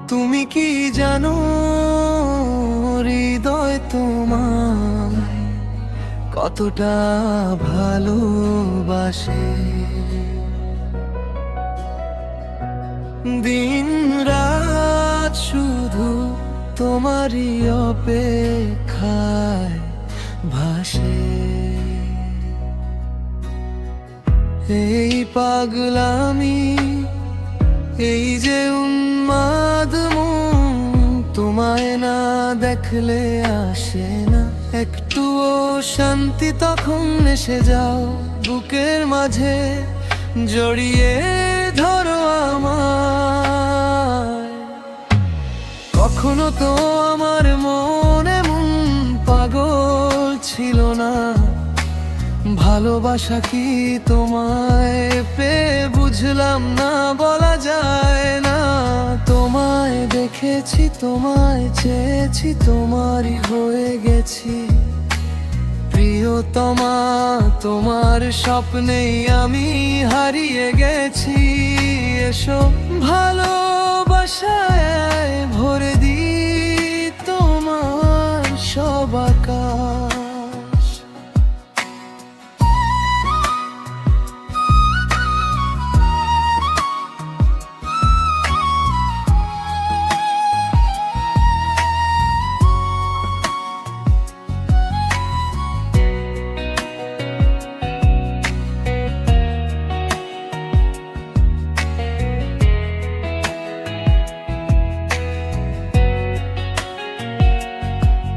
তুমি কি জানো হৃদয় তোমার কতটা ভালোবাসে? দিন রাত শুধু তোমারই অপেক্ষায় ভাসে। এই পাগলামি, এই যে উন্মাদ মন, তোমায় না দেখলে আসে না একটুও শান্তি। তখন এসে যাও বুকের মাঝে, জড়িয়ে ধরো আমায়। কখনো তো আমার মন এমন পাগল ছিল না, ভালোবাসা কি তোমায় পেয়ে বুঝলাম না, বলা যায় না। তোমায় দেখেছি, তোমায় চেয়েছি, তোমারই হয়ে গেছি প্রিয়তমা। তোমার স্বপ্নেই আমি হারিয়ে গেছি। এসো ভালোবাসায় ভরে দিই তোমার সব আকাশ।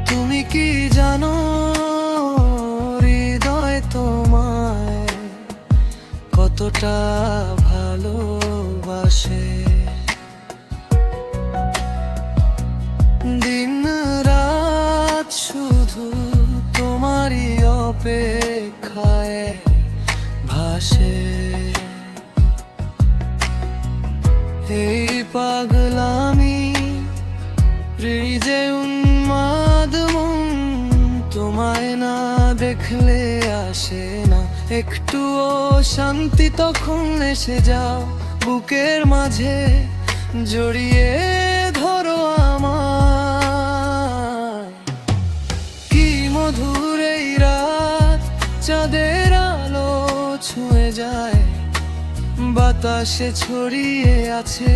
তুমি কি জানো হৃদয় তোমায় কতটা ভালোবাসে? দিন রাত শুধু তোমারই অপেক্ষায় ভাসে। এই পাগলামি, এই যে উন্মাদ মন, তোমায় না দেখলে আসে না একটুও শান্তি। তখন এসে যাও বুকের মাঝে, জড়িয়ে ধরো আমায়। কি মধুর এই রাত, চাঁদের আলো ছুঁয়ে যায়, বাতাসে ছড়িয়ে আছে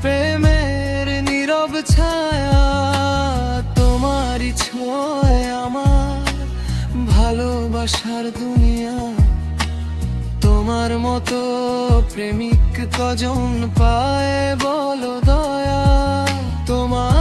প্রেমের নীরব ছায়া। তোমারই ছোঁয়ায় আমার ভালোবাসার দুনিয়া। তোমার মতো প্রেমিক কজন পায় বলো দয়া? তোমার